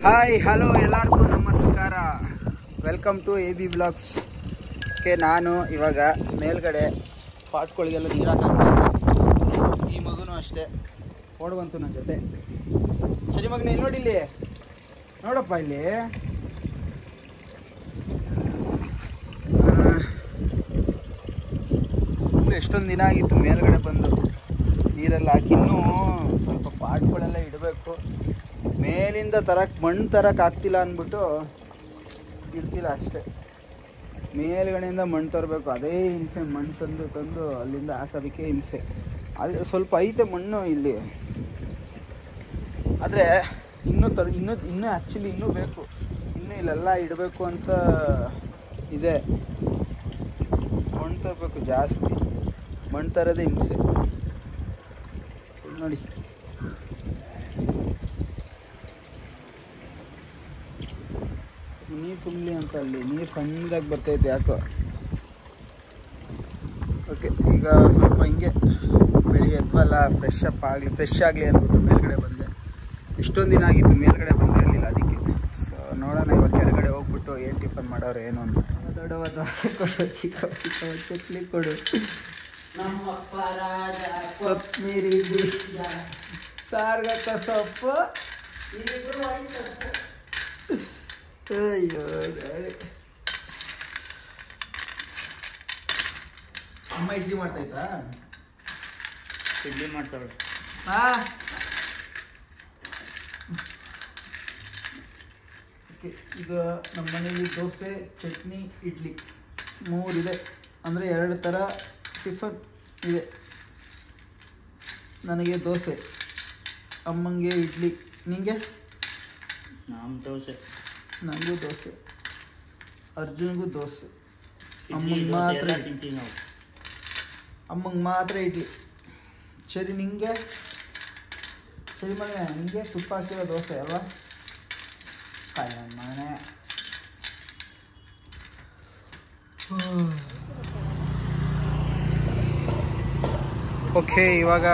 Hi hello ಎಲ್ಲರಿಗೂ ನಮಸ್ಕಾರ. Welcome to AB blogs. ನಾನು ಇವಾಗ ಮೇಲ್ಗಡೆ ಪಾಟ್ಗಳಿಗೆಲ್ಲ ನೀರು ಹಾಕಿ, ಈ ಮಗುನೂ ಅಷ್ಟೇ ಓಡ್ ಬಂತು ನನ್ನ ಜೊತೆ. ಸರಿ ಮಗನ ಇಲ್ಲಿ ನೋಡಿ, ಇಲ್ಲಿ ನೋಡಪ್ಪ, ಇಲ್ಲಿ ಎಷ್ಟೊಂದು ದಿನ ಆಗಿತ್ತು ಮೇಲ್ಗಡೆ ಬಂದು ನೀರೆಲ್ಲ ಹಾಕಿ. ಇನ್ನೂ ಸ್ವಲ್ಪ ಪಾಟ್ಗಳೆಲ್ಲ ಇಡಬೇಕು. ಮೇಲಿಂದ ಮಣ್ಣು ತರಕ್ಕೆ ಆಗ್ತಿಲ್ಲ ಅಂದ್ಬಿಟ್ಟು ಇಡ್ತಿಲ್ಲ ಅಷ್ಟೇ. ಮೇಲ್ಗಡೆಯಿಂದ ಮಣ್ಣು ತರಬೇಕು, ಅದೇ ಹಿಂಸೆ. ಮಣ್ಣು ತಂದು ಅಲ್ಲಿಂದ ಹಾಕೋದಕ್ಕೆ ಹಿಂಸೆ. ಅಲ್ಲಿ ಸ್ವಲ್ಪ ಐತೆ ಮಣ್ಣು ಇಲ್ಲಿ, ಆದರೆ ಇನ್ನೂ ಆ್ಯಕ್ಚುಲಿ ಇನ್ನೂ ಬೇಕು. ಇನ್ನೂ ಇಲ್ಲೆಲ್ಲ ಇಡಬೇಕು ಅಂತ ಇದೆ. ಮಣ್ಣು ತರಬೇಕು, ಜಾಸ್ತಿ ಮಣ್ಣು ತರೋದೇ ಹಿಂಸೆ ನೋಡಿ. ನೀರು ತುಂಬಲಿ ಅಂತ ಅಲ್ಲಿ ನೀರು ಸಣ್ಣದಾಗಿ ಬರ್ತೈತೆ ಯಾಕೋ. ಓಕೆ, ಈಗ ಸ್ವಲ್ಪ ಹಿಂಗೆ ಬೆಳಿಗ್ಗೆ ಎದ್ವಲ್ಲ, ಫ್ರೆಶ್ ಆಗಲಿ ಅಂದ್ಬಿಟ್ಟು ಮೇಲ್ಗಡೆ ಬಂದೆ. ಇಷ್ಟೊಂದು ದಿನ ಆಗಿತ್ತು ಮೇಲ್ಗಡೆ ಬಂದಿರಲಿಲ್ಲ, ಅದಕ್ಕೆ. ಸೊ ನೋಡೋಣ ಇವಾಗ ಕೆಳಗಡೆ ಹೋಗ್ಬಿಟ್ಟು ಏನು ಟಿಫನ್ ಮಾಡೋರು ಏನು ಅಂದ್ಬಿಟ್ಟು. ದೊಡ್ಡವ ದೋಸೆ ಕೊಡು, ಚಿಕ್ಕ ಚಟ್ಲಿ ಕೊಡು, ನಮ್ಮಪ್ಪ ರಾಜ ಕೊತ್ತಂಬರಿ ಬೀಜ, ಸಾರ್ಗಕ್ಕ ಸೊಪ್ಪು. ಅಯ್ಯೋ ಅಮ್ಮ ಇಡ್ಲಿ ಮಾಡ್ತಾಯ್ತಾ? ಇಡ್ಲಿ ಮಾಡ್ತಾಳೆ. ಓಕೆ, ಈಗ ನಮ್ಮ ಮನೇಲಿ ದೋಸೆ, ಚಟ್ನಿ, ಇಡ್ಲಿ 3 ಇದೆ. ಅಂದರೆ 2 ಥರ ಟಿಫನ್ ಇದೆ. ನನಗೆ ದೋಸೆ, ಅಮ್ಮಂಗೆ ಇಡ್ಲಿ, ನಿಂಗೆ? ನಮ್ಮ ದೋಸೆ. ನನಗೂ ದೋಸೆ, ಅರ್ಜುನ್ಗೂ ದೋಸೆ, ಅಮ್ಮಂಗೆ ಮಾತ್ರ ತಿಂತೀವಿ ನಾವು. ಅಮ್ಮಂಗೆ ಮಾತ್ರ ಇಡ್ಲಿ. ಸರಿ, ನಿಂಗೆ? ಸರಿ ಮಗನೇ, ನಿಂಗೆ ತುಪ್ಪ ಹಾಕಿರೋ ದೋಸೆ ಅಲ್ವಾ? ಕಾಯಿ ನನ್ನ ಮಗನೇ. ಓಕೆ, ಇವಾಗ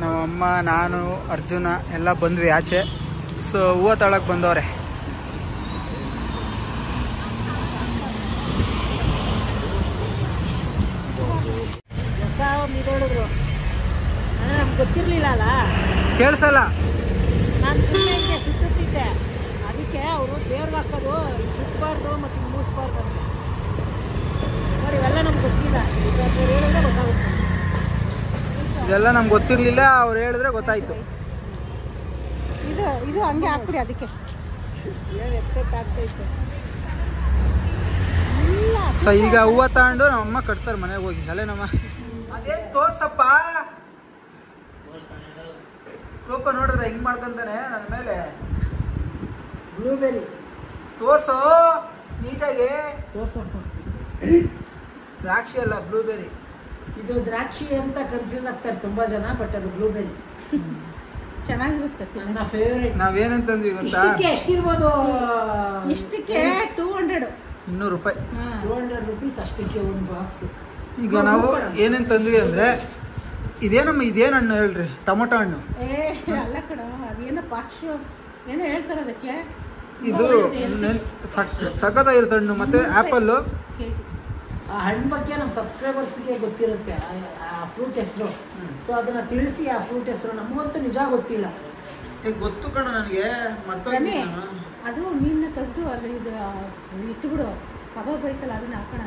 ನಮ್ಮಮ್ಮ, ನಾನು, ಅರ್ಜುನ ಎಲ್ಲ ಬಂದ್ವಿ ಆಚೆ. ಸೊ ಹೂವು ತಳಕ್ಕೆ ಬಂದವ್ರೆ. ಹೇಳಿದ್ರು, ನಮ್ಗೆ ಗೊತ್ತಿರಲಿಲ್ಲ ಅಲ್ಲ, ಕೇಳಿಸಲ್ಲ. ನಾನು ಸುಮ್ಮನೆ ಸುತ್ತಿದ್ದೆ. ಅದಕ್ಕೆ ಅವರು ದೇವ್ರಿಗೆ ಹಾಕೋದು ಸುತ್ತಬಾರ್ದು ಮತ್ತು ಮೂಸ್ಬಾರ್ದು ಅಂತ ನೋಡಿ. ಇವೆಲ್ಲ ನಮ್ಗೆ ಗೊತ್ತಿಲ್ಲ, ಹೇಳಿದ್ರೆ ಗೊತ್ತಾಗುತ್ತೆ. ಇದೆಲ್ಲ ನಮ್ಗೆ ಗೊತ್ತಿರಲಿಲ್ಲ, ಅವ್ರು ಹೇಳಿದ್ರೆ ಗೊತ್ತಾಯ್ತು. ಇದು ಹಂಗೆ ಹಾಕ್ಬಿಡಿ, ಅದಕ್ಕೆ ಏನು ಎಫೆಕ್ಟ್ ಆಗ್ತೈತೆ. ಸೊ ಈಗ ಹೂವು ತಗೊಂಡು ನಮ್ಮಮ್ಮ ಕಟ್ತಾರೆ ಮನೆಗೆ ಹೋಗಿ. ಅಲ್ಲೇ ನಮ್ಮ ಅದೇನು ತೋರ್ಸಪ್ಪ, ರೂಪ ನೋಡಿದ್ರೆ ಹೆಂಗ್ ಮಾಡ್ಕೊಂತಾನೆ ನನ್ನ ಮೇಲೆ. ಬ್ಲೂಬೆರಿ ತೋರ್ಸೋ ನೀಟಾಗಿ. ತೋರ್ಸಪ್ಪ, ದ್ರಾಕ್ಷಿ ಅಲ್ಲ, ಬ್ಲೂಬೆರಿ. ಇದು ದ್ರಾಕ್ಷಿ ಅಂತ ಕನ್ಫ್ಯೂಸ್ ಆಗ್ತಾರೆ ತುಂಬಾ ಜನ, ಬಟ್ ಅದು ಬ್ಲೂಬೆರಿ. ಚೆನ್ನಾಗಿರುತ್ತೆ, ನನ್ನ ಫೇವರೇಟ್. ನಾವೇನಂತಂದ್ವಿ ಗೊತ್ತಾ? ಎಷ್ಟಿರ್ಬೋದು? ಇಷ್ಟಕ್ಕೆ 200 ರೂಪಾಯಿ, 200 ರೂಪೀಸ್ ಅಷ್ಟಕ್ಕೆ ಒಂದು ಬಾಕ್ಸ್. ಈಗ ನಾವು ಏನೇನು ತಂದ್ವಿ ಅಂದರೆ, ಇದೇನಮ್ಮ, ಇದೇನು ಹಣ್ಣು ಹೇಳ್ರಿ? ಟೊಮೊಟೊ ಹಣ್ಣು. ಅಲ್ಲ ಕಡ, ಅದೇನೋ ಪಾಕ್ಷ ಏನೋ ಹೇಳ್ತಾರೆ ಅದಕ್ಕೆ. ಇದು ಸಖತ್ತಾಗಿರುತ್ತೆ ಹಣ್ಣು. ಮತ್ತೆ ಆ್ಯಪಲ್ಲು. ಆ ಹಣ್ಣು ಬಗ್ಗೆ ನಮ್ಮ ಸಬ್ಸ್ಕ್ರೈಬರ್ಸ್ಗೆ ಗೊತ್ತಿರುತ್ತೆ, ಆ ಫ್ರೂಟ್ ಹೆಸರು. ಸೊ ಅದನ್ನ ತಿಳಿಸಿ, ಆ ಫ್ರೂಟ್ ಹೆಸರು. ನಮಗಂತೂ ನಿಜ ಗೊತ್ತಿಲ್ಲ. ಗೊತ್ತು ಕಣ ನನಗೆ, ಮರ್ತೋಗಿದ್ದೀನಿ ನಾನು. ಅದು ಮೀನನ್ನ ತೆಗೆದು ಅಲ್ಲಿ ಇದು ಇಟ್ಬಿಡು, ಕಬಾಬ್ ಐತಲ್ಲ ಅದನ್ನ ಹಾಕೋಣ.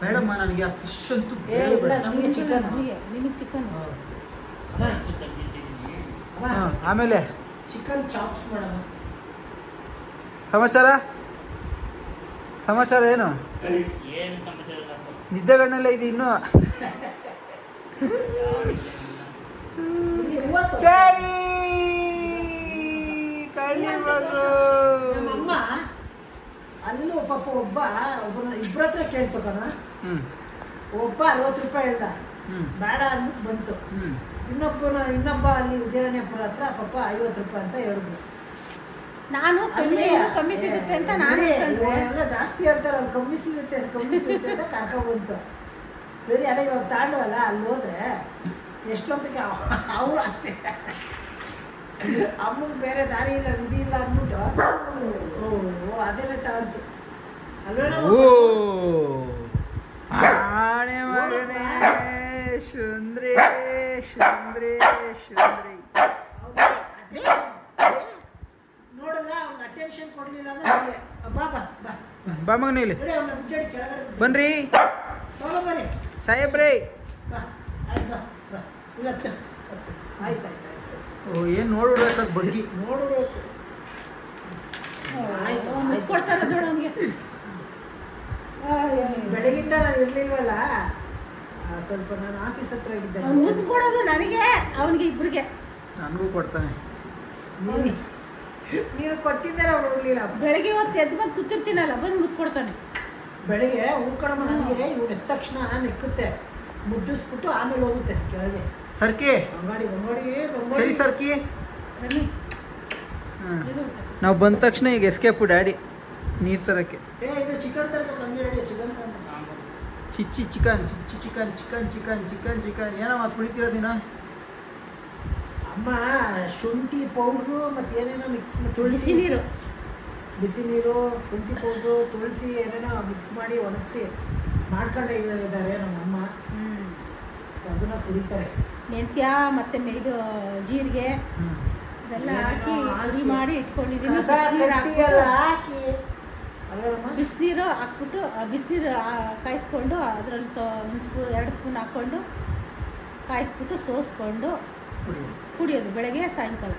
ಬೇಡಮ್ಮ, ನನಗೆ ಆ ಫಿಶ್ ಅಂತೂ ನಮಗೆ ಚಿಕನ್, ನಿಮಗೆ ಚಿಕನ್. ಆಮೇಲೆ ಚಿಕನ್ ಚಾಪ್ಸ್ ಮಾಡೋಣ. ಸಮಾಚಾರ ಏನು? ಏನು ಸಮಾಚಾರ ಇಲ್ಲ. ನಿದ್ದೆಗಣ್ಣೆಲ್ಲ ಇದೆ ಇನ್ನು. ನಮ್ಮಮ್ಮ ಅಲ್ಲೂ ಪಾಪ ಒಬ್ಬನ ಇಬ್ಬರ ಹತ್ರ ಕೇಳ್ತು ಕಣ. ಒಬ್ಬ 60 ರೂಪಾಯಿ ಹೇಳ್ದ, ಬೇಡ ಅಂದ್ಬಿಟ್ಟು ಬಂತು. ಇನ್ನೊಬ್ಬ ಅಲ್ಲಿ ಉದಯನಪುರ ಹತ್ರ ಪಾಪ 50 ರೂಪಾಯಿ ಅಂತ ಹೇಳಿದ್ರು. ನಾನು ಕಮ್ಮಿ ಸಿಗುತ್ತೆ ಅಂತ ನಾನು ಎಲ್ಲ ಜಾಸ್ತಿ ಹೇಳ್ತಾರೆ, ಅವ್ರು ಕಮ್ಮಿ ಸಿಗುತ್ತೆ ಅಂತ ಕರ್ಕೊಂಡು ಬಂತು. ಸರಿ, ಅದೇ ಇವಾಗ ತಾಂಡವಲ್ಲ, ಅಲ್ಲಿ ಹೋದ್ರೆ ಎಷ್ಟೊತ್ತಿಗೆ ಅವರು ಅಮ್ಮಂಗೆ ಬೇರೆ ದಾರಿ ಇಲ್ಲ ವಿಧಿ ಇಲ್ಲ ಅಂದ್ಬಿಟ್ಟು ಓ ಅದೇನೇ ತಗೊಂತು ಅಲ್ವೇಣ ಓ ಆಣೆ ಮಗನೇ ಶುಂದ್ರಿ ಶುಂದ್ರಿ ಶುಂದ್ರಿ ನೋಡಿದ್ರೆ ಅವ್ನ ಅಟೆನ್ಷನ್ ಕೊಡ್ಲಿಲ್ಲ ಅಂದ್ರೆ ಬಾ ಬಾ ಬಾ ಬಾ ಮಗನ ಇಲ್ಲಿ ನೋಡಿ ಅವ್ನ ಬಿಜೆಡಿ ಕೆಳಗಡೆ ಬನ್ರಿ ಬನ್ನಿ ಸಾಹೇಬ್ರಿ. ಬಾ ಆಯ್ತು ಬಾ ಬಾ ಇವತ್ತು ಆಯ್ತು ಆಯ್ತು ಆಯ್ತು ಓ ಏನು ನೋಡ್ಬಿಡ್ಬೇಕು ಬಗ್ಗಿ ನೋಡಬೇಕು ಆಯ್ತು ಕೊಡ್ತಾರೆ ನೋಡು ಅವನಿಗೆ. ಬೆಳಗಿಂದ ನಾನು ಇರ್ಲಿಲ್ವಲ್ಲ ಸ್ವಲ್ಪ ನಾನು ಆಫೀಸ್ ಹತ್ರ ಇದ್ದೆ ಅವ್ನು ಮುತ್ತು ಕೊಡೋದು ನನಗೆ ಅವನಿಗೆ ಇಬ್ಬರಿಗೆ. ನನಗೂ ಕೊಡ್ತಾನೆ. ನೀನು ಕೊಟ್ಟಿದ್ದಾರೆ ಅವ್ರು ಹೋಗ್ಲಿಲ್ಲ ಬೆಳಗ್ಗೆ ಹೊತ್ತು ಎದ್ದು ಬಂದು ಕೂತಿರ್ತೀನಲ್ಲ ಬಂದು ಮುತ್ತು ಕೊಡ್ತಾನೆ. ಬೆಳಿಗ್ಗೆ ಹೂಕಡಮ್ಮ ನನಗೆ ಇವ್ನು ಎದ್ದ ತಕ್ಷಣ ನೆಕ್ಕುತ್ತೆ ಮುದ್ದಿಸ್ಬಿಟ್ಟು ಆಮೇಲೆ ಹೋಗುತ್ತೆ ಕೆಳಗೆ ಸರ್ಕಿ ಬಂಗಾಡಿ ಸರಿ ಸರ್ಕಿ. ಬನ್ನಿ ಹ್ಞೂ ನಾವು ಬಂದ ತಕ್ಷಣ ಈಗ ಎಸ್ಕೇಪು ಡ್ಯಾಡಿ ನೀರು ತರಕ್ಕೆ. ಇದು ಚಿಕನ್ ತರಬೇಕು ಹಂಗೆ ರೆಡಿ ಚಿಕನ್ ಚಿಚ್ಚಿ ಚಿಕನ್ ಚಿಚ್ಚಿ chicken chicken chicken chicken chicken ಏನೋ ಮಾತು ಕುಡಿತೀರ ದಿನ. ಅಮ್ಮ ಶುಂಠಿ ಪೌಡ್ರು ಮತ್ತು ಏನೇನೋ ಮಿಕ್ಸ್ ಬಿಸಿ ನೀರು ಬಿಸಿ ನೀರು ಶುಂಠಿ ಪೌಡ್ರು ತುಳಸಿ ಏನೇನೋ ಮಿಕ್ಸ್ ಮಾಡಿ ಒಣಗಿಸಿ ಮಾಡ್ಕೊಂಡೇ ಇದ್ದಾರೆ ನಮ್ಮಮ್ಮ. ಅದನ್ನ ಕುಡಿತಾರೆ. ಮೆಂತ್ಯ ಮತ್ತೆ ಇದು ಜೀರಿಗೆ ಇದೆಲ್ಲ ಹಾಕಿ ಪುಡಿ ಮಾಡಿ ಇಟ್ಕೊಂಡಿದ್ದೀನಿ. ಹಾಕಿ ಬಿಸಿನೀರು ಹಾಕ್ಬಿಟ್ಟು ಬಿಸಿನೀರು ಕಾಯಿಸ್ಕೊಂಡು ಅದರಲ್ಲಿ ಒಂದು ಸ್ಪೂನ್ 2 ಸ್ಪೂನ್ ಹಾಕ್ಕೊಂಡು ಕಾಯಿಸ್ಬಿಟ್ಟು ಸೋಸ್ಕೊಂಡು ಕುಡಿಯೋದು ಬೆಳಗ್ಗೆ ಸಾಯಂಕಾಲ.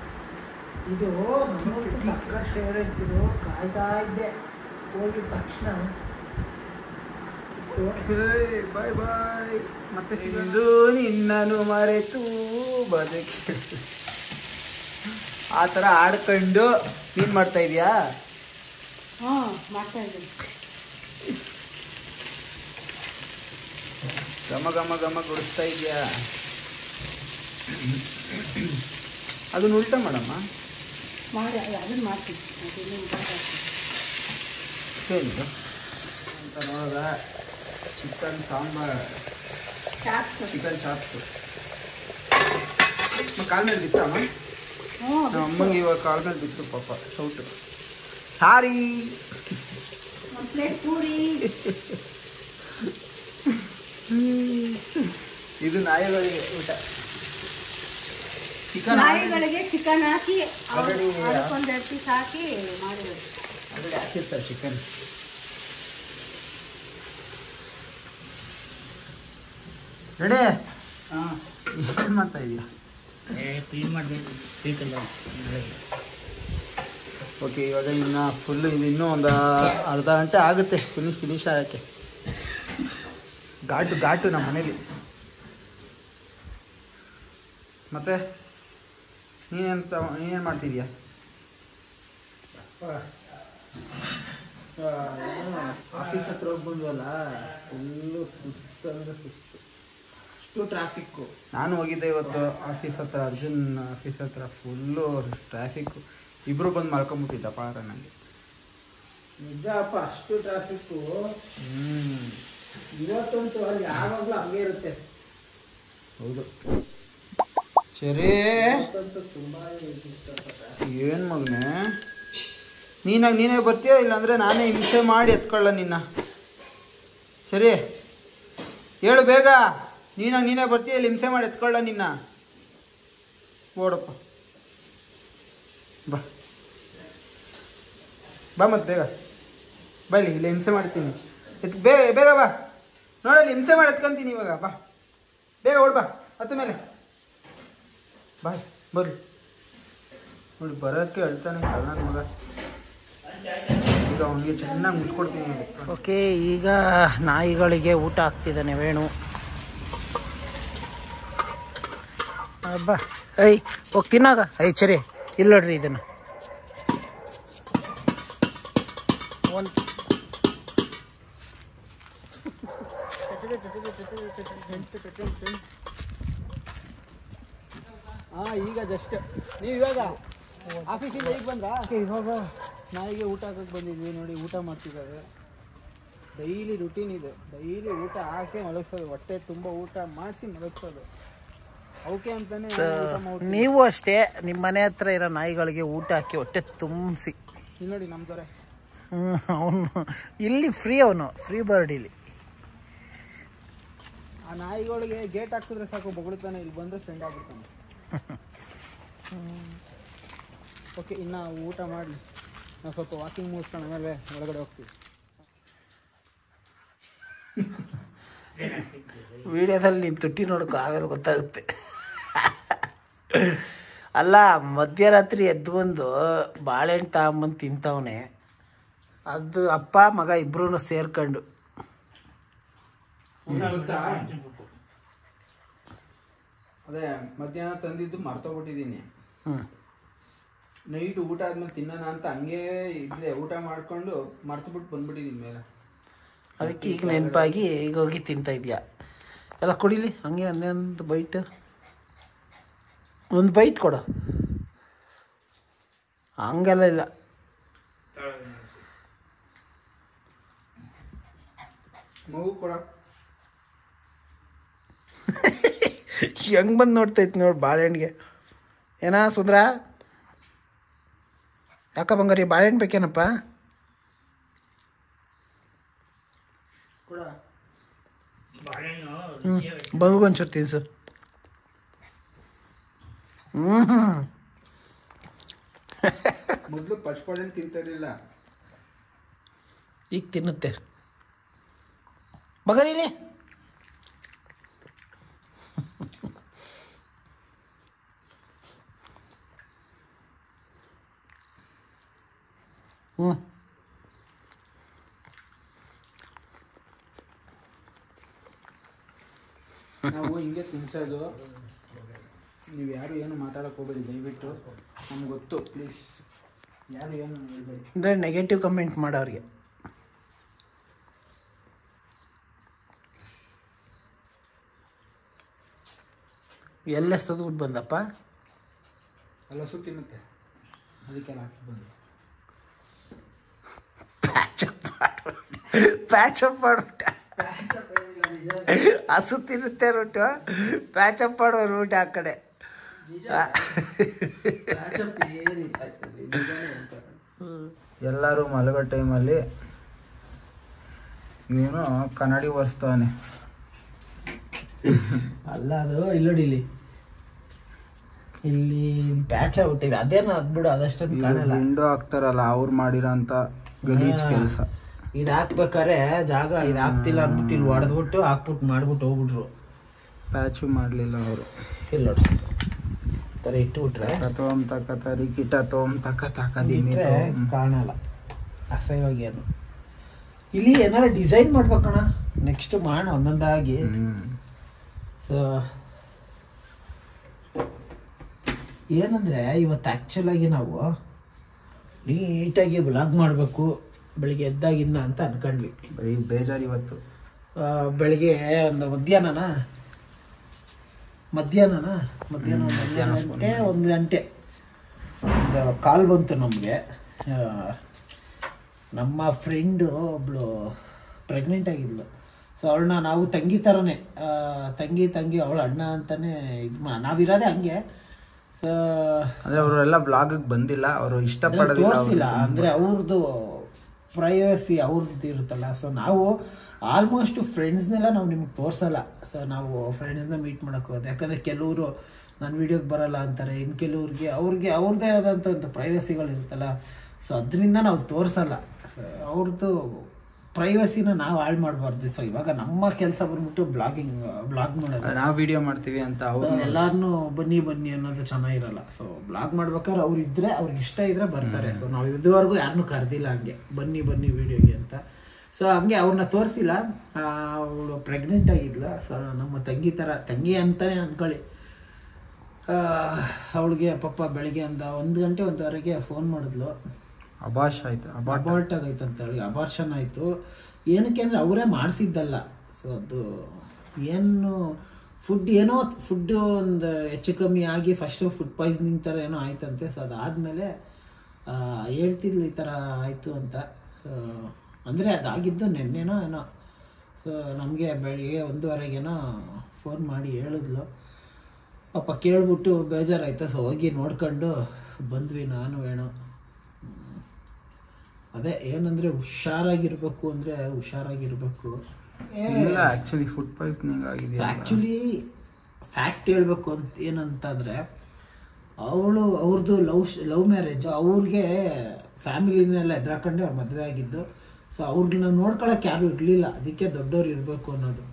ಇದು ಫೇವ್ರೇಟ್. ಇದು ಕಾಯ್ತಾ ಇದ್ದೆ ಹೋಗಿದ ತಕ್ಷಣ. ಬಾಯ್ ಬಾಯ್ ಮತ್ತೆ ಸಿಗೋದು ನಿನ್ನನ್ನು ಮರೆತು ಬದುಕಿ ಆ ಥರ ಆಡ್ಕೊಂಡು ನೀನು ಮಾಡ್ತಾ ಇದೀಯಾ? ಮಾಡ್ತಾ ಇದ್ದೀನಿ. ಘಮ ಘಮ ಘಮ ಗುಡಿಸ್ತಾ ಇದೆಯಾ? ಅದನ್ನ ಉಲ್ಟಾ ಮಾಡಮ್ಮ. ಮಾಡಿ ಅದನ್ನು ಮಾಡ್ತೀನಿ. ಹೇಳಿದ್ದು ಅಂತ ನೋಡಿದ ಚಿಕನ್ ಸಾಂಬಾರ್ ಚಿಕನ್ ಚಾಪ್ಸು ಕಾಲ ಮೇಲೆ ಬಿತ್ತಮ್ಮ. ನಮ್ಮ ಅಮ್ಮಂಗೆ ಇವಾಗ ಕಾಲ ಮೇಲೆ ಬಿತ್ತು ಪಾಪ ಸೌಟು. ಸಾರಿ ಒಂದು ಪ್ಲೇಟ್ ಪೂರಿ. ಇದು ನಾಯಿಗಳಿಗೆ ಊಟ. ಚಿಕನ್ ನಾಯಿಗಳಿಗೆ ಚಿಕನ್ ಹಾಕಿ Already ಅದಕ್ಕೊಂದು 2 ಪೀಸ್ ಹಾಕಿ ಮಾಡಿರೋದು. ಆಲ್ರೆಡಿ ಹಾಕಿರ್ತಾರೆ ಚಿಕನ್. ರೆಡಿ? ಹಾಂ ಏನು ಮಾಡ್ತಾ ಇದೀಯ? ಕ್ಲೀನ್ ಮಾಡಬೇಕು ಬೇಕಲ್ಲ. ಓಕೆ ಇವಾಗ ಇನ್ನು ಫುಲ್ಲು ಇದು ಇನ್ನೂ ಒಂದು ಅರ್ಧ ಗಂಟೆ ಆಗುತ್ತೆ ಫಿನಿಶ್ ಆಗೋಕ್ಕೆ. ಘಾಟು ನಮ್ಮ ಮನೇಲಿ. ಮತ್ತೆ ನೀನೇನು ಮಾಡ್ತಿದ್ಯಾ? ಆಫೀಸ್ ಹತ್ರ ಹೋಗಿ ಬಂದ್ವಲ್ಲ ಫುಲ್ಲು ಸುಸ್ತು ಅಂದರೆ ಸುಸ್ತು. ಅಷ್ಟು ಟ್ರಾಫಿಕ್ಕು. ನಾನು ಹೋಗಿದ್ದೆ ಇವತ್ತು ಆಫೀಸ್ ಹತ್ರ, ಅರ್ಜುನ್ ಆಫೀಸ್ ಹತ್ರ ಫುಲ್ಲು ಟ್ರಾಫಿಕ್ಕು. ಇಬ್ಬರು ಬಂದು ಮಾಡ್ಕೊಂಬಿಟ್ಟಿದ್ದ ಪಾರ ನನಗೆ. ನಿಜಪ್ಪ ಅಷ್ಟು ಟ್ರಾಫಿಕ್ಕು. ಇವತ್ತಂತೂ ಅಲ್ಲಿ ಯಾವಾಗಲೂ ಹಂಗೆ ಇರುತ್ತೆ. ಹೌದು ಸರಿ. ತುಂಬಾ ಏನು ಮಗನೇ ನೀನೇ ಬರ್ತೀಯ? ಇಲ್ಲಾಂದರೆ ನಾನೇ ಹಿಂಸೆ ಮಾಡಿ ಎತ್ಕೊಳ್ಳ ನಿನ್ನ. ಸರಿ ಹೇಳು ಬೇಗ. ನೀನೇ ಬರ್ತೀಯ? ಇಲ್ಲಿ ಹಿಂಸೆ ಮಾಡಿ ಎತ್ಕೊಳ್ಳ ನಿನ್ನ. ಓಡಪ್ಪ ಬಾ ಮತ್ತೆ ಬೇಗ ಬಾ. ಇಲ್ಲಿ ಹಿಂಸೆ ಮಾಡ್ತೀನಿ. ಬೇಗ ಬಾ. ನೋಡಲ್ಲಿ ಹಿಂಸೆ ಮಾಡಿ ಎತ್ಕೊಂತೀನಿ ಇವಾಗ. ಬಾ ಬೇಗ ಓಡ್ ಬಾ. ಹತ್ತ ಮೇಲೆ ಬಾಯ್ ಬರ್ರಿ. ನೋಡಿ ಬರೋಕ್ಕೆ ಹೇಳ್ತಾನೆ ಕರ್ನಾಟಕ ಮಗ. ಈಗ ಅವನಿಗೆ ಚೆನ್ನಾಗಿ ಮುಟ್ಕೊಡ್ತೀನಿ. ಓಕೆ ಈಗ ನಾಯಿಗಳಿಗೆ ಊಟ ಹಾಕ್ತಿದ್ದಾನೆ ವೇಣು. ಹಬ್ಬ ಹೋಗಿ ತಿನ್ನಾಗ ಸರಿ ಇಲ್ಲ ನೋಡ್ರಿ ಇದನ್ನು ಒಂದು ಈಗ ಜಸ್ಟ್ ನೀವು ಇವಾಗ ಆಫೀಸಿಂದ ಈಗ ಬಂದ್ರಾ? ಇವಾಗ ನಾಯಿಗೆ ಊಟ ಹಾಕಕ್ಕೆ ಬಂದಿದ್ವಿ. ನೋಡಿ ಊಟ ಮಾಡ್ತಿದ್ದಾರೆ. ಡೈಲಿ ರುಟೀನ್ ಇದೆ. ಡೈಲಿ ಊಟ ಹಾಕಿ ಮಲಗಿಸೋದು. ಹೊಟ್ಟೆ ತುಂಬ ಊಟ ಮಾಡಿಸಿ ಮಲಗಿಸೋದು. ಅವಕ್ಕೆ ಅಂತಾನೆ ನೀವು ಅಷ್ಟೇ ನಿಮ್ಮ ಮನೆ ಹತ್ರ ಇರೋ ನಾಯಿಗಳಿಗೆ ಊಟ ಹಾಕಿ ಹೊಟ್ಟೆ ತುಂಬಿಸಿ. ಇಲ್ಲಿ ನೋಡಿ ನಮ್ಮ ದೊರೆ ಅವನು ಇಲ್ಲಿ ಫ್ರೀ, ಅವನು ಫ್ರೀ ಬರ್ಡ್ ಇಲ್ಲಿ. ಆ ನಾಯಿಗಳಿಗೆ ಗೇಟ್ ಹಾಕಿದ್ರೆ ಸಾಕು ಬೊಗಳ್ತಾನೆ, ಇಲ್ಲಿ ಬಂದರೆ ಫ್ರೆಂಡ್ ಆಗ್ಬಿಡ್ತಾನೆ. ಓಕೆ, ಇನ್ನು ಊಟ ಮಾಡಿ ನಾವು ಸ್ವಲ್ಪ ವಾಕಿಂಗ್ ಮುಗಿಸ್ಕೊಂಡು ಆಮೇಲೆ ಒಳಗಡೆ ಹೋಗ್ತೀವಿ. ವಿಡಿಯೋದಲ್ಲಿ ನೀನು ತುಟ್ಟಿ ನೋಡ್ಕೊ, ಆಮೇಲೆ ಗೊತ್ತಾಗುತ್ತೆ. ಅಲ್ಲ, ಮಧ್ಯರಾತ್ರಿ ಎದ್ದು ಬಂದು ಬಾಳೆಹಣ್ಣು ತಗೊಂಬಂದು ತಿಂತವನೆ. ಅದು ಅಪ್ಪ ಮಗ ಇಬ್ರು ಸೇರ್ಕೊಂಡು. ಅದೇ ಮಧ್ಯಾಹ್ನ ತಂದಿದ್ದು ಮರ್ತೋಗ್ಬಿಟ್ಟಿದ್ದೀನಿ. ನೈಟ್ ಊಟ ಆದ್ಮೇಲೆ ತಿನ್ನೋಣ ಅಂತ ಹಂಗೆ ಇದ್ದೆ, ಊಟ ಮಾಡ್ಕೊಂಡು ಮರ್ತುಬಿಟ್ಟು ಬಂದ್ಬಿಟ್ಟಿದ್ದೀನಿ ಮೇಲೆ. ಅದಕ್ಕೆ ಈಗ ನೆನಪಾಗಿ ಈಗ ಹೋಗಿ ತಿಂತ ಇದೆಯಾ. ಎಲ್ಲ ಕುಡಿಲಿ ಹಂಗೆ, ಒಂದೊಂದು ಬೈಟ್, ಒಂದು ಬೈಟ್ ಕೊಡು. ಹಂಗೆಲ್ಲ ಇಲ್ಲ. ಮಗು ಕೊಡ. ಹೆಂಗ್ ಬಂದು ನೋಡ್ತೈತಿ ನೋಡಿ ಬಾಳೆಹಣ್ಣಿಗೆ. ಏನಾ ಸುಂದ್ರ, ಯಾಕ ಬಂಗಾರಿ ಬಾಳೆಹಣ್ಣು ಬೇಕೇನಪ್ಪ? ಮಗುಗೊಂಚೂರು ತಿನ್ಸು. ಮೊದಲು ಪಚ್ಪಾಳೆಣ್ಣು ತಿಂತಿರಲಿಲ್ಲ, ಈಗ ತಿನ್ನುತ್ತೆ. ಬಗರೀಲಿ ನಾವು ಹಿಂಗೆ ತಿನ್ಸೋದು. ನೀವು ಯಾರು ಏನು ಮಾತಾಡೋಕೆ ಹೋಗ್ಬೇಡಿ ದಯವಿಟ್ಟು, ನಮ್ಗೆ ಗೊತ್ತು. ಪ್ಲೀಸ್ ಯಾರು ಏನು ಹೇಳ್ಬೇಡಿ. ಅಂದರೆ ನೆಗೆಟಿವ್ ಕಮೆಂಟ್ ಮಾಡೋರಿಗೆ. ಎಲ್ಲೆಸ್ತದು ದುಡ್ಡು ಬಂದಪ್ಪ? ಹಲಸು ತಿನ್ನುತ್ತೆ, ಅದಕ್ಕೆಲ್ಲ ಹಾಕಿ ಬಂದು ಪ್ಯಾಚಪ್ ಮಾಡ್ಬಿಟ್ಟ. ಹಸು ತಿನ್ನುತ್ತೆ ರೂಟು, ಪ್ಯಾಚಪ್ ಮಾಡೋ ರೂಟ್ ಆ ಕಡೆ. ಎಲ್ಲರೂ ಮಲಗೋ ಟೈಮಲ್ಲಿ ಇವನು ಕನ್ನಡಿ ಒರೆಸ್ತವನೆ. ಅಲ್ಲ, ಅದು ಇಲ್ಲೋಡಿಲಿ ಇಲ್ಲಿ ಪ್ಯಾಚ್ ಆಗ್ಬಿಟ್ಟಿದೆ. ಅದೇನೋ ಅದ್ಬಿಡು, ಅದಷ್ಟೊಂದು ಕಾಣಲ್ಲ. ವಿಂಡೋ ಹಾಕ್ತಾರಲ್ಲ ಅವ್ರು ಮಾಡಿರೋ ಅಂತ ಗಲೀಜ್ ಕೆಲಸ. ಇದು ಹಾಕ್ಬೇಕಾರೆ ಜಾಗ ಇದು ಹಾಕ್ತಿಲ್ಲ ಅಂದ್ಬಿಟ್ಟು ಇಲ್ಲಿ ಹೊಡೆದ್ಬಿಟ್ಟು ಹಾಕ್ಬಿಟ್ಟು ಮಾಡ್ಬಿಟ್ಟು ಹೋಗ್ಬಿಟ್ರು. ಪ್ಯಾಚು ಮಾಡಲಿಲ್ಲ ಅವರು. ಇಲ್ಲಿ ನೋಡಿ ಥರ ಇಟ್ಟುಬಿಟ್ರೆ ಕತೋಮ್ ತಕ ತರಿ ಕಿಟ ತೋಮ್ ತಕ ತಕದಿಮಿ ಕಾಣಲ್ಲ. ಅಸಹ್ಯವಾಗಿ ಏನು ಇಲ್ಲಿ ಏನಾರು ಡಿಸೈನ್ ಮಾಡ್ಬೇಕಣ್ಣ. ನೆಕ್ಸ್ಟ್ ಮಾಡೋಣ ಒಂದೊಂದಾಗಿ. ಸೊ ಏನಂದರೆ ಇವತ್ತು ಆ್ಯಕ್ಚುಲಾಗಿ ನಾವು ನೀಟಾಗಿ ವ್ಲಾಗ್ ಮಾಡಬೇಕು ಬೆಳಿಗ್ಗೆ ಎದ್ದಾಗಿನ್ನ ಅಂತ ಅನ್ಕೊಂಡ್ವಿ. ಬರೀ ಬೇಜಾರು ಇವತ್ತು. ಬೆಳಿಗ್ಗೆ ಒಂದು ಮಧ್ಯಾಹ್ನ ಒಂದು ಗಂಟೆ ಒಂದು ಕಾಲ್ ಬಂತು ನಮಗೆ. ನಮ್ಮ ಫ್ರೆಂಡು ಒಬ್ಳು ಪ್ರೆಗ್ನೆಂಟ್ ಆಗಿದ್ಲು. ಸೊ ಅವಳನ್ನ ನಾವು ತಂಗಿ ಥರನೇ, ತಂಗಿ ಅವಳು ಅಣ್ಣ ಅಂತಲೇ ನಾವಿರೋದೇ ಹಂಗೆ. ಸೊ ಅಂದರೆ ಅವರೆಲ್ಲ ಬ್ಲಾಗಿಗೆ ಬಂದಿಲ್ಲ, ಅವರು ಇಷ್ಟಪಡೋದಿಲ್ಲ, ತೋರಿಸಿಲ್ಲ. ಅಂದರೆ ಅವ್ರದ್ದು ಪ್ರೈವಸಿ ಅವ್ರದ್ದು ಇರುತ್ತಲ್ಲ. ಸೊ ನಾವು ಆಲ್ಮೋಸ್ಟ್ ಫ್ರೆಂಡ್ಸ್ನೆಲ್ಲ ನಾವು ನಿಮ್ಗೆ ತೋರಿಸಲ್ಲ. ಸೊ ನಾವು ಫ್ರೆಂಡ್ಸ್ನ ಮೀಟ್ ಮಾಡೋಕ್ಕೆ ಹೋದೆ. ಯಾಕಂದರೆ ಕೆಲವರು ನನ್ನ ವೀಡಿಯೋಗೆ ಬರೋಲ್ಲ ಅಂತಾರೆ, ಇನ್ನು ಕೆಲವ್ರಿಗೆ ಅವ್ರದ್ದೇ ಆದಂಥ ಒಂದು ಪ್ರೈವಸಿಗಳು ಇರುತ್ತಲ್ಲ. ಸೊ ಅದರಿಂದ ನಾವು ತೋರಿಸಲ್ಲ. ಅವ್ರದ್ದು ಪ್ರೈವಸಿನ ನಾವು ಹಾಳು ಮಾಡಬಾರ್ದು. ಸೊ ಇವಾಗ ನಮ್ಮ ಕೆಲಸ ಬಂದ್ಬಿಟ್ಟು ಬ್ಲಾಗ್ ಮಾಡೋದು, ನಾವು ವಿಡಿಯೋ ಮಾಡ್ತೀವಿ ಅಂತ ಅವ್ರು ಎಲ್ಲಾರನ್ನೂ ಬನ್ನಿ ಅನ್ನೋದು ಚೆನ್ನಾಗಿರಲ್ಲ. ಸೊ ಬ್ಲಾಗ್ ಮಾಡ್ಬೇಕಾದ್ರೆ ಅವ್ರು ಇದ್ದರೆ, ಅವ್ರಿಗೆ ಇಷ್ಟ ಇದ್ರೆ ಬರ್ತಾರೆ. ಸೊ ನಾವು ಇದುವರೆಗೂ ಯಾರನ್ನೂ ಕರೆದಿಲ್ಲ ಹಂಗೆ ಬನ್ನಿ ವಿಡಿಯೋಗೆ ಅಂತ. ಸೊ ಹಂಗೆ ಅವ್ರನ್ನ ತೋರಿಸಿಲ್ಲ. ಅವಳು ಪ್ರೆಗ್ನೆಂಟ್ ಆಗಿದ್ಲ. ಸೊ ನಮ್ಮ ತಂಗಿ ಅಂತಲೇ ಅಂದ್ಕೊಳ್ಳಿ. ಅವಳಿಗೆ ಪಾಪ ಬೆಳಿಗ್ಗೆ 1 ಗಂಟೆ 1:15ಗೆ ಫೋನ್ ಮಾಡಿದ್ಲು. ಅಬಾರ್ಟ್ ಆಗೈತಂತ ಹೇಳಿ, ಅಬಾರ್ಷನ್ ಆಯಿತು. ಏನಕ್ಕೆ ಅಂದರೆ ಅವರೇ ಮಾಡಿಸಿದ್ದಲ್ಲ. ಸೊ ಅದು ಫುಡ್ ಒಂದು ಹೆಚ್ಚು ಕಮ್ಮಿ ಆಗಿ ಫಸ್ಟು ಫುಡ್ ಪಾಯ್ಸನಿಂಗ್ ಥರ ಏನೋ ಆಯ್ತಂತೆ. ಸೊ ಅದಾದಮೇಲೆ ಹೇಳ್ತಿದ್ಲು ಈ ಥರ ಆಯಿತು ಅಂತ. ಅಂದರೆ ಅದಾಗಿದ್ದು ನೆನ್ನೆನೋ ಏನೋ. ಸೊ ನಮಗೆ ಬೆಳಿಗ್ಗೆ 1:15ಗೇನೋ ಫೋನ್ ಮಾಡಿ ಹೇಳಿದ್ಲು. ಪಾಪ ಕೇಳ್ಬಿಟ್ಟು ಬೇಜಾರಾಯ್ತು. ಸೊ ಹೋಗಿ ನೋಡ್ಕೊಂಡು ಬಂದ್ವಿ ನಾನು ಏನೋ. ಅದೇ ಏನಂದರೆ ಹುಷಾರಾಗಿರ್ಬೇಕು ಅಂದರೆ ಹುಷಾರಾಗಿರ್ಬೇಕು. ಇಲ್ಲ ಆ್ಯಕ್ಚುಲಿ ಫುಡ್ ಪಾಯ್ಸನಿಂಗ್ ಆಗಿದೆ. ಆ್ಯಕ್ಚುಲಿ ಫ್ಯಾಕ್ಟ್ ಹೇಳ್ಬೇಕು ಅಂತ ಏನಂತಂದರೆ ಅವ್ರದ್ದು ಲವ್ ಮ್ಯಾರೇಜು. ಅವ್ರಿಗೆ ಫ್ಯಾಮಿಲಿನೆಲ್ಲ ಎದುರಾಕೊಂಡೆ ಅವ್ರು ಮದುವೆ ಆಗಿದ್ದು. ಸೊ ಅವ್ರನ್ನ ನೋಡ್ಕೊಳಕ್ಕೆ ಯಾರೂ ಇರಲಿಲ್ಲ. ಅದಕ್ಕೆ ದೊಡ್ಡವ್ರು ಇರಬೇಕು ಅನ್ನೋದು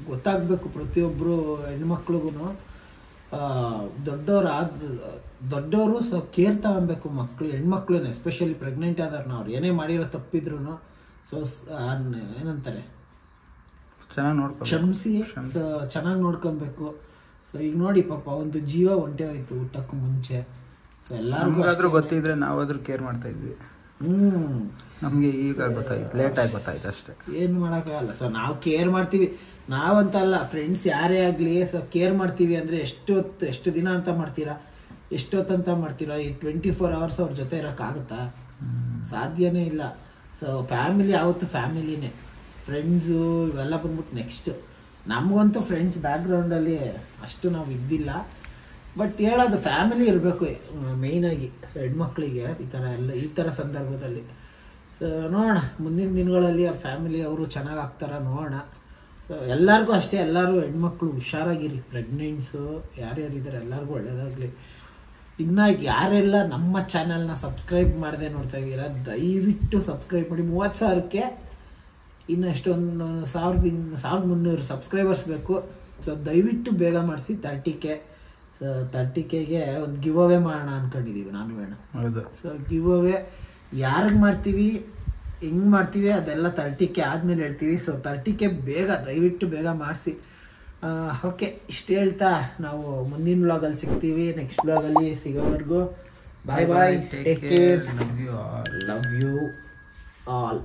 ಗೊತ್ತಾಗಬೇಕು ಪ್ರತಿಯೊಬ್ಬರು ಹೆಣ್ಮಕ್ಳಿಗೂ. ದೊಡ್ಡವರು ಸೊ ಕೇರ್ ತಗೊಬೇಕು ಮಕ್ಕಳು, ಹೆಣ್ಮಕ್ಳನ್ನ ಎಸ್ಪೆಷಲಿ ಪ್ರೆಗ್ನೆಂಟ್ ಆದವ್ರನ್ನ. ಅವ್ರು ಏನೇ ಮಾಡಿರೋ ತಪ್ಪಿದ್ರು ಸೊ ಏನಂತಾರೆ ಕ್ಷಮಿಸಿ ಚೆನ್ನಾಗಿ ನೋಡ್ಕೊಬೇಕು. ಸೊ ಈಗ ನೋಡಿ ಪಾಪ ಒಂದು ಜೀವ ಒಂಟೆ ಹೋಯ್ತು ಊಟಕ್ಕೂ ಮುಂಚೆ. ಸೊ ಎಲ್ಲರಿಗೂ ಗೊತ್ತಿದ್ರೆ ನಾವಾದ್ರೂ ಕೇರ್ ಮಾಡ್ತಾ ಇದ್ವಿ. ನಮಗೆ ಈಗ ಗೊತ್ತಾಯ್ತು, ಲೇಟಾಗಿ ಗೊತ್ತಾಯ್ತು ಅಷ್ಟೇ. ಏನು ಮಾಡೋಕ್ಕಾಗಲ್ಲ. ಸೊ ನಾವು ಕೇರ್ ಮಾಡ್ತೀವಿ, ನಾವಂತಲ್ಲ ಫ್ರೆಂಡ್ಸ್ ಯಾರೇ ಆಗಲಿ. ಸೊ ಕೇರ್ ಮಾಡ್ತೀವಿ ಅಂದರೆ ಎಷ್ಟು ದಿನ ಅಂತ ಮಾಡ್ತೀರಾ, ಎಷ್ಟೊತ್ತಂತ ಮಾಡ್ತೀರಾ? ಈ 24 hours ಅವ್ರ ಜೊತೆ ಇರೋಕ್ಕಾಗುತ್ತಾ? ಸಾಧ್ಯನೇ ಇಲ್ಲ. ಸೊ ಫ್ಯಾಮಿಲಿ ಯಾವತ್ತು ಫ್ಯಾಮಿಲಿನೇ. ಫ್ರೆಂಡ್ಸು ಇವೆಲ್ಲ ಬಂದ್ಬಿಟ್ಟು ನೆಕ್ಸ್ಟ್. ನಮಗಂತೂ ಫ್ರೆಂಡ್ಸ್ ಬ್ಯಾಕ್ಗ್ರೌಂಡಲ್ಲಿ ಅಷ್ಟು ನಾವು ಇದ್ದಿಲ್ಲ. ಬಟ್ ಹೇಳೋದು ಫ್ಯಾಮಿಲಿ ಇರಬೇಕು ಮೇಯ್ನಾಗಿ ಹೆಣ್ಮಕ್ಳಿಗೆ ಈ ಥರ ಸಂದರ್ಭದಲ್ಲಿ. ಸೊ ನೋಡೋಣ ಮುಂದಿನ ದಿನಗಳಲ್ಲಿ ಅವ್ರ ಫ್ಯಾಮಿಲಿ ಅವರು ಚೆನ್ನಾಗಿ ಆಗ್ತಾರ ನೋಡೋಣ. ಎಲ್ಲರಿಗೂ ಅಷ್ಟೇ, ಎಲ್ಲರೂ ಹೆಣ್ಮಕ್ಳು ಹುಷಾರಾಗಿರಿ. ಪ್ರೆಗ್ನೆಂಟ್ಸು ಯಾರ್ಯಾರಿದ್ದಾರೆ ಎಲ್ಲರಿಗೂ ಒಳ್ಳೆಯದಾಗಲಿ. ಇನ್ನು ಯಾರೆಲ್ಲ ನಮ್ಮ ಚಾನಲ್ನ ಸಬ್ಸ್ಕ್ರೈಬ್ ಮಾಡದೆ ನೋಡ್ತಾ ಇದ್ದೀರಾ ದಯವಿಟ್ಟು ಸಬ್ಸ್ಕ್ರೈಬ್ ಮಾಡಿ. 30,000ಕ್ಕೆ ಇನ್ನು ಎಷ್ಟೊಂದು 1,300 ಸಬ್ಸ್ಕ್ರೈಬರ್ಸ್ ಬೇಕು. ಸೊ ದಯವಿಟ್ಟು ಬೇಗ ಮಾಡಿಸಿ 30K. ಸೊ 30Kಗೆ ಒಂದು ಗಿವ್ ಅವೇ ಮಾಡೋಣ ಅಂದ್ಕೊಂಡಿದ್ದೀವಿ ನಾನು ಬೇಡ. ಸೊ ಗಿವ್ ಅವೇ ಯಾರಿಗೆ ಮಾಡ್ತೀವಿ, ಹೆಂಗೆ ಮಾಡ್ತೀವಿ ಅದೆಲ್ಲ 30K ಆದಮೇಲೆ ಹೇಳ್ತೀವಿ. ಸೊ 30K ದಯವಿಟ್ಟು ಬೇಗ ಮಾಡಿಸಿ. ಓಕೆ, ಇಷ್ಟು ಹೇಳ್ತಾ ನಾವು ಮುಂದಿನ ವ್ಲಾಗಲ್ಲಿ ಸಿಗ್ತೀವಿ. ನೆಕ್ಸ್ಟ್ ವ್ಲಾಗಲ್ಲಿ ಸಿಗೋವರೆಗೂ bye bye, take care, love you all.